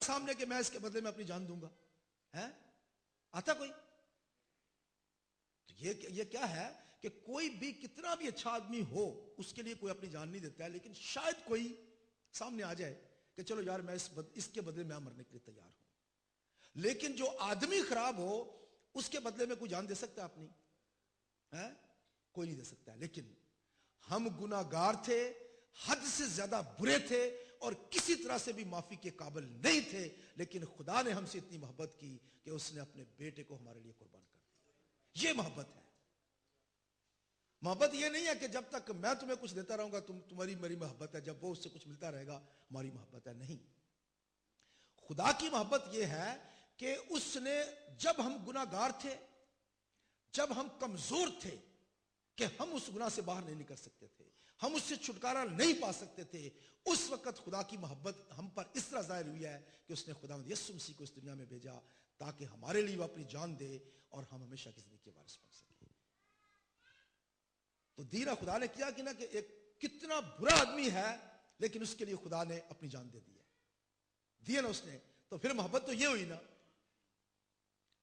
سامنے کہ میں اس کے بدلے میں اپنی جان دوں گا؟ ہے آتا کوئی؟ تو یہ کیا ہے کہ کوئی بھی کتنا بھی اچھا آدمی ہو اس کے لیے کوئی اپنی جان نہیں دیتا ہے، لیکن شاید کوئی سامنے آ جائے کہ چلو یار میں اس کے بدلے میں مرنے کے لیے تیار ہوں. لیکن جو آدمی خراب ہو اس کے بدلے میں کوئی جان دے سکتا ہے اپنی؟ کوئی نہیں دے سکتا ہے. لیکن ہم گناہگار تھے، حد سے زیادہ برے تھے اور کسی طرح سے بھی معافی کے قابل نہیں تھے، لیکن خدا نے ہم سے اتنی محبت کی کہ اس نے اپنے بیٹے کو ہمارے لیے قربان کر دیا. یہ محبت ہے. محبت یہ نہیں ہے کہ جب تک میں تمہیں کچھ دیتا رہوں گا تمہاری میری محبت ہے، جب وہ اس سے کچھ ملتا رہے گا ہماری محبت ہے. نہیں، خدا کی محبت یہ ہے کہ اس نے جب ہم گناہگار تھے، جب ہم کمزور تھے کہ ہم اس گناہ سے باہر نہیں نکل سکتے تھے، ہم اس سے چھٹکارا نہیں پا سکتے تھے، اس وقت خدا کی محبت ہم پر اس طرح ظاہر ہوئی ہے کہ اس نے خداوند یسوع مسیح کو اس دنیا میں بھیجا تاکہ ہمارے لیے وہ اپنی جان دے اور ہم ہمیشہ کی زندگی کے وارث بن سکیں. تو دینا خدا نے کیا کہ نا کہ ایک کتنا برا آدمی ہے لیکن اس کے لیے خدا نے اپنی جان دے دی نا اس نے. تو پھر محبت تو یہ ہوئی نا.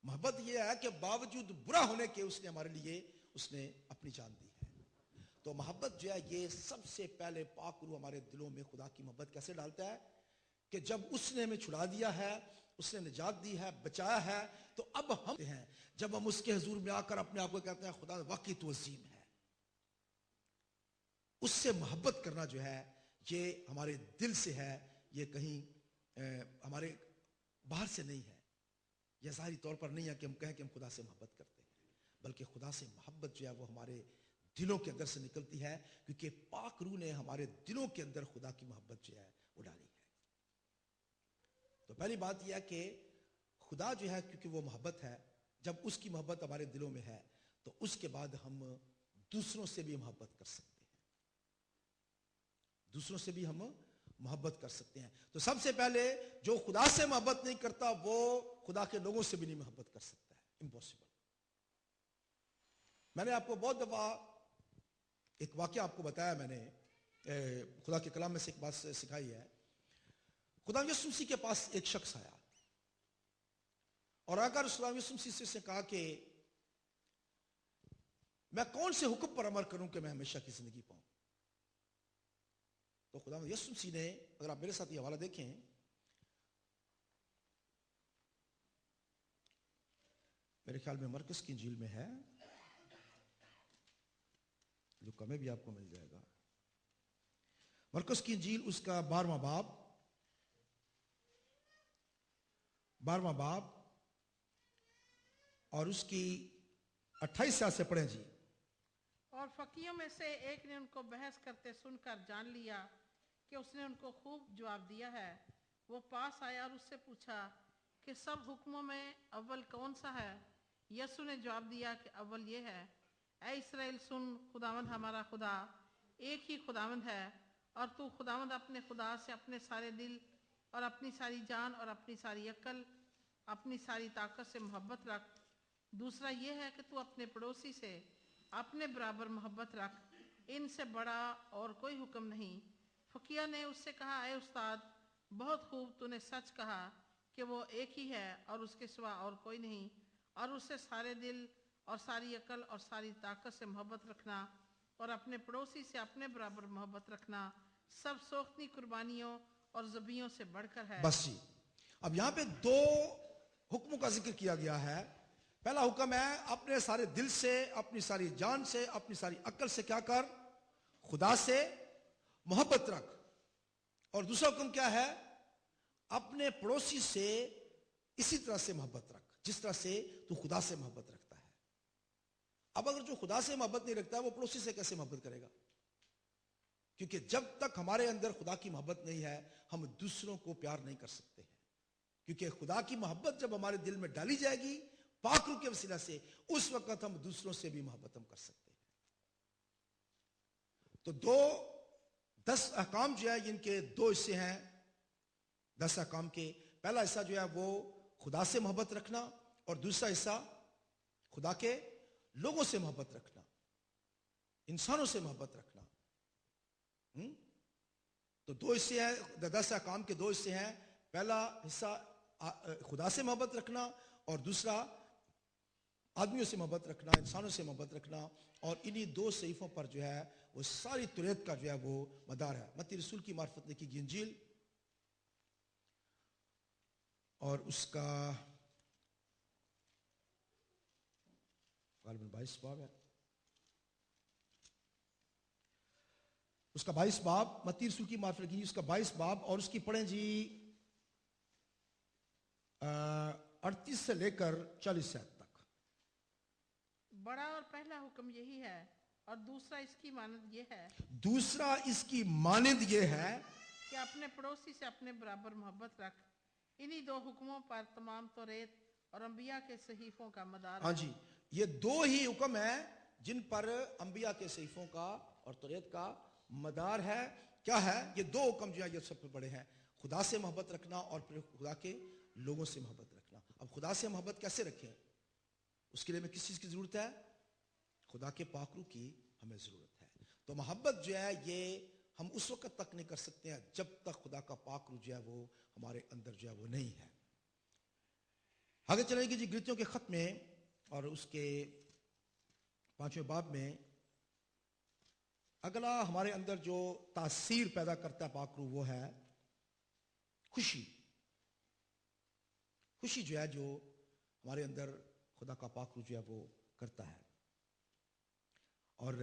محبت یہ ہے کہ باوجود برا ہونے کے اس نے ہمارے لیے اس نے اپنی جان دی ہے. تو محبت جو ہے یہ سب سے پہلے پاک روح ہمارے دلوں میں خدا کی محبت کیسے ڈالتا ہے کہ جب اس نے ہمیں چھڑا دیا ہے، اس نے نجات دی ہے، بچایا ہے، تو اب ہم ہیں جب ہم اس کے حضور میں آ کر اپنے آپ کو کہتے ہیں خدا واقعی تو عظیم ہے. اس سے محبت کرنا جو ہے یہ ہمارے دل سے ہے، یہ کہیں ہمارے باہر سے نہیں ہے، یہ ظاہری طور پر نہیں ہے کہ ہم کہیں کہ ہم خدا سے محبت کرتے ہیں، بلکہ خدا سے محبت جو ہے وہ ہمارے دلوں کے اندر سے نکلتی ہے کیونکہ پاک روح نے ہمارے دلوں کے اندر خدا کی محبت جو ہے وہ ڈالی ہے. تو پہلی بات یہ ہے کہ خدا جو ہے کیونکہ وہ محبت ہے، جب اس کی محبت ہمارے دلوں میں ہے تو اس کے بعد ہم دوسروں سے بھی محبت کر سکتے ہیں، دوسروں سے بھی ہم محبت کر سکتے ہیں. تو سب سے پہلے جو خدا سے محبت نہیں کرتا وہ خدا کے لوگوں سے بھی نہیں محبت کر سکتا ہے. امپاسبل. میں نے آپ کو بہت دفعہ ایک واقعہ آپ کو بتایا، میں نے خدا کے کلام میں سے ایک بات سکھائی ہے. خدا یسوع مسیح کے پاس ایک شخص آیا اور اگر خدا یسوع مسیح سے کہا کہ میں کون سے حکم پر عمل کروں کہ میں ہمیشہ کی زندگی پاؤں، تو خدا یسوع مسیح نے، اگر آپ میرے ساتھ یہ حوالہ دیکھیں، میرے خیال میں مرکز کی انجیل میں ہے، لوکا میں بھی آپ کو مل جائے گا، مرکز کی انجیل اس کا 12واں باب اور اس کی 28 آیت سے پڑھیں جی. اور فقیوں میں سے ایک نے ان کو بحث کرتے سن کر جان لیا کہ اس نے ان کو خوب جواب دیا ہے. وہ پاس آیا اور اس سے پوچھا کہ سب حکموں میں اول کون سا ہے؟ یسوع نے جواب دیا کہ اول یہ ہے، اے اسرائیل سن، خداوند ہمارا خدا ایک ہی خداوند ہے، اور تو خداوند اپنے خدا سے اپنے سارے دل اور اپنی ساری جان اور اپنی ساری عقل، اپنی ساری طاقت سے محبت رکھ. دوسرا یہ ہے کہ تو اپنے پڑوسی سے اپنے برابر محبت رکھ. ان سے بڑا اور کوئی حکم نہیں. فقیہ نے اس سے کہا، اے استاد، بہت خوب، تو نے سچ کہا کہ وہ ایک ہی ہے اور اس کے سوا اور کوئی نہیں، اور اس سے سارے دل اور ساری عقل اور ساری طاقت سے محبت رکھنا اور اپنے پڑوسی سے اپنے برابر محبت رکھنا سب سوختنی قربانیوں اور ذبیحوں سے بڑھ کر ہے. بس جی، اب یہاں پہ 2 حکموں کا ذکر کیا گیا ہے. پہلا حکم ہے اپنے سارے دل سے، اپنی ساری جان سے، اپنی ساری عقل سے کیا کر؟ خدا سے محبت رکھ. اور دوسرا حکم کیا ہے؟ اپنے پڑوسی سے اسی طرح سے محبت رکھ جس طرح سے تو خدا سے محبت رکھتا ہے. اب اگر جو خدا سے محبت نہیں رکھتا وہ پڑوسی سے کیسے محبت کرے گا؟ کیونکہ جب تک ہمارے اندر خدا کی محبت نہیں ہے ہم دوسروں کو پیار نہیں کر سکتے ہیں. کیونکہ خدا کی محبت جب ہمارے دل میں ڈالی جائے گی پاک روح کے وسیلہ سے، اس وقت ہم دوسروں سے بھی محبت ہم کر سکتے ہیں. تو 10 احکام جو ہے ان کے 2 حصے ہیں. 10 احکام کے پہلا حصہ جو ہے وہ خدا سے محبت رکھنا اور دوسرا حصہ خدا کے لوگوں سے محبت رکھنا، انسانوں سے محبت رکھنا. تو 2 حصے ہیں، 10 احکام کے 2 حصے ہیں. پہلا حصہ خدا سے محبت رکھنا، اور دوسرا آدمیوں سے محبت رکھنا، انسانوں سے محبت رکھنا، اور انہی دو صحیفوں پر جو ہے وہ ساری توریت کا جو ہے وہ مدار ہے۔ متی رسول کی معرفت لکھی گئی انجیل اور اس کا غالباً 22 باب ہے، اس کا 22 باب، متی رسول کی معرفت لکھی اس کا 22 باب، اور اس کی پڑھیں جی 38 سے لے کر 40 تک۔ بڑا اور پہلا حکم یہی ہے، اور دوسرا اس کی مانند یہ ہے دوسرا اس کی مانند یہ ہے کہ اپنے پڑوسی سے اپنے برابر محبت رکھ۔ انہی دو حکموں پر تمام توریت اور انبیاء کے صحیفوں کا مدار ہاں ہے۔ جی، یہ دو ہی حکم ہیں جن پر انبیاء کے صحیفوں کا اور توریت کا مدار ہے۔ کیا ہے یہ دو حکم جو ہے یہ سب سے بڑے ہیں، خدا سے محبت رکھنا اور پھر خدا کے لوگوں سے محبت رکھنا۔ اب خدا سے محبت کیسے رکھیں؟ اس کے لیے ہمیں کس چیز کی ضرورت ہے؟ خدا کے پاک روح کی ہمیں ضرورت ہے۔ تو محبت جو ہے یہ ہم اس وقت تک نہیں کر سکتے ہیں جب تک خدا کا پاک روح جو ہے وہ ہمارے اندر جو ہے وہ نہیں ہے۔ آگے چلیں گے جی گلتیوں کے خط میں، اور اس کے 5ویں باب میں اگلا ہمارے اندر جو تاثیر پیدا کرتا ہے پاک روح وہ ہے خوشی۔ خوشی جو ہے جو ہمارے اندر خدا کا پاک روح جو ہے وہ کرتا ہے، اور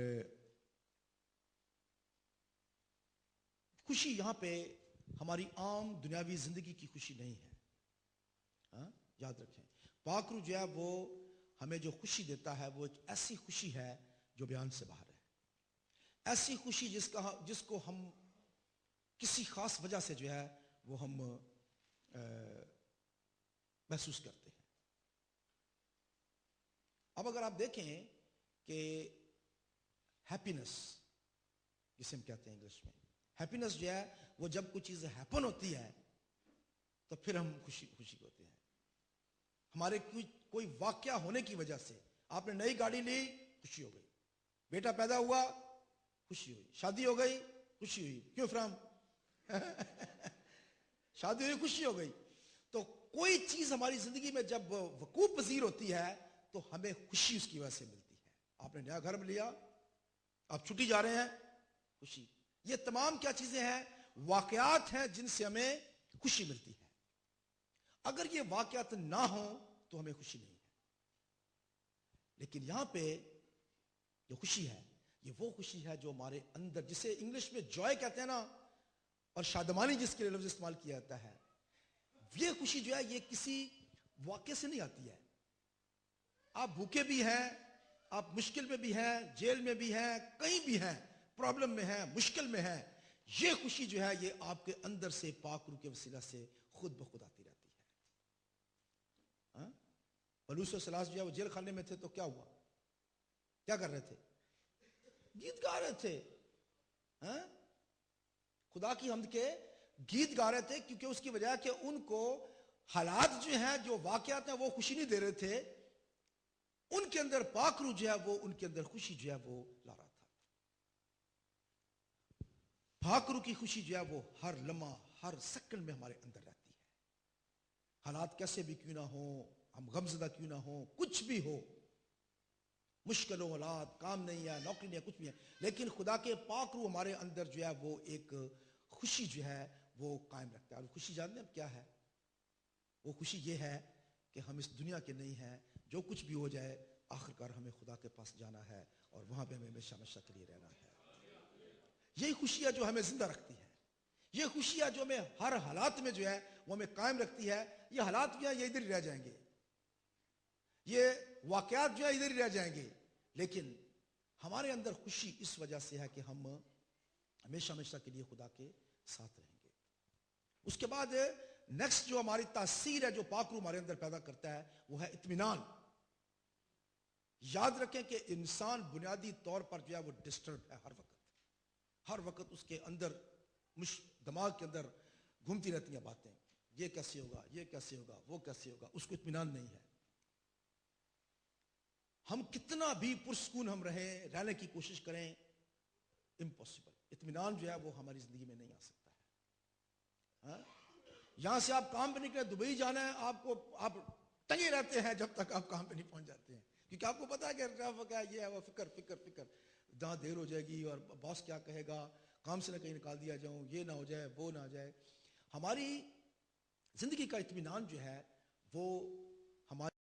خوشی یہاں پہ ہماری عام دنیاوی زندگی کی خوشی نہیں ہے۔ ہاں یاد رکھیں، پاک روح جو ہے وہ ہمیں جو خوشی دیتا ہے وہ ایک ایسی خوشی ہے جو بیان سے باہر ہے، ایسی خوشی جس کو ہم کسی خاص وجہ سے جو ہے وہ ہم محسوس کرتے ہیں۔ اب اگر آپ دیکھیں کہ ہیپینس جسے ہم کہتے ہیں انگلش میں، ہیپینس جو ہے وہ جب کوئی چیز ہیپن ہوتی ہے تو پھر ہم خوشی ہوتے ہیں۔ ہمارے کوئی واقعہ ہونے کی وجہ سے، آپ نے نئی گاڑی لی، خوشی ہو گئی، بیٹا پیدا ہوا، خوشی ہوئی، شادی ہو گئی، خوشی ہوئی۔ کیوں فرام؟ شادی ہوئی، خوشی ہو گئی۔ تو کوئی چیز ہماری زندگی میں جب وقوع پذیر ہوتی ہے تو ہمیں خوشی اس کی وجہ سے ملتی ہے۔ آپ نے نیا گھر لیا، آپ چھٹی جا رہے ہیں، خوشی۔ یہ تمام کیا چیزیں ہیں؟ واقعات ہیں جن سے ہمیں خوشی ملتی ہے۔ اگر یہ واقعات نہ ہوں تو ہمیں خوشی نہیں ہے۔ لیکن یہاں پہ جو خوشی ہے یہ وہ خوشی ہے جو ہمارے اندر، جسے انگلش میں جوائے کہتے ہیں نا، اور شادمانی جس کے لیے لفظ استعمال کیا جاتا ہے، یہ خوشی جو ہے یہ کسی واقعے سے نہیں آتی ہے۔ آپ بھوکے بھی ہیں، آپ مشکل میں بھی ہیں، جیل میں بھی ہیں، کہیں بھی ہیں، پرابلم میں ہیں، مشکل میں ہیں، یہ خوشی جو ہے یہ آپ کے اندر سے پاک روح کے وسیلہ سے خود بخود آتی رہتی ہے۔ پولس و سلاس جو ہے وہ جیل خانے میں تھے تو کیا ہوا؟ کیا کر رہے تھے؟ گیت گا رہے تھے، خدا کی حمد کے گیت گا رہے تھے، کیونکہ اس کی وجہ کہ ان کو حالات جو ہیں، جو واقعات ہیں وہ خوشی نہیں دے رہے تھے، ان کے اندر پاک روح جو ہے وہ ان کے اندر خوشی جو ہے وہ لا رہا تھا۔ پاک روح کی خوشی جو ہے وہ ہر لمحہ، ہر سیکنڈ میں ہمارے اندر رہتی ہے۔ حالات کیسے بھی کیوں نہ ہوں، ہم غمزدہ کیوں نہ ہوں، کچھ بھی ہو، مشکل و حالات، کام نہیں ہے، نوکری نہیں ہے، کچھ بھی ہے، لیکن خدا کے پاک روح ہمارے اندر جو ہے وہ ایک خوشی جو ہے وہ قائم رکھتا ہے۔ اور خوشی جانتے ہیں کیا ہے؟ وہ خوشی یہ ہے کہ ہم اس دنیا کے نہیں ہیں، جو کچھ بھی ہو جائے آخرکار ہمیں خدا کے پاس جانا ہے اور وہاں پہ ہمیں ہمیشہ ہمیشہ کے لیے رہنا ہے۔ یہی خوشی ہے جو ہمیں زندہ رکھتی ہے، یہ خوشی ہے جو ہمیں ہر حالات میں جو ہے وہ ہمیں قائم رکھتی ہے۔ یہ حالات جو ہیں یہ ادھر ہی رہ جائیں گے، یہ واقعات جو ہے ادھر ہی رہ جائیں گے، لیکن ہمارے اندر خوشی اس وجہ سے ہے کہ ہم ہمیشہ ہمیشہ کے لیے خدا کے ساتھ رہیں گے۔ اس کے بعد نیکسٹ جو ہماری تاثیر ہے جو پاک روح ہمارے اندر پیدا کرتا ہے وہ ہے اطمینان۔ یاد رکھیں کہ انسان بنیادی طور پر جو ہے وہ ڈسٹرب ہے، ہر وقت اس کے اندر دماغ کے اندر گھومتی رہتی ہیں باتیں، یہ کیسے ہوگا، یہ کیسے ہوگا، وہ کیسے ہوگا، اس کو اطمینان نہیں ہے۔ ہم کتنا بھی پرسکون ہم رہنے کی کوشش کریں، امپاسبل، اطمینان جو ہے وہ ہماری زندگی میں نہیں آ سکتا ہے۔ یہاں سے آپ کام پہ نکلے دبئی جانا ہے آپ ٹنگے رہتے ہیں جب تک آپ کام پہ نہیں پہنچ جاتے ہیں، کیونکہ آپ کو پتا ہے کہ ٹریفک ہے، یہ ہے وہ، فکر فکر فکر، جہاں دیر ہو جائے گی اور باس کیا کہے گا، کام سے نہ کہیں نکال دیا جاؤں، یہ نہ ہو جائے وہ نہ ہو جائے۔ ہماری زندگی کا اطمینان جو ہے وہ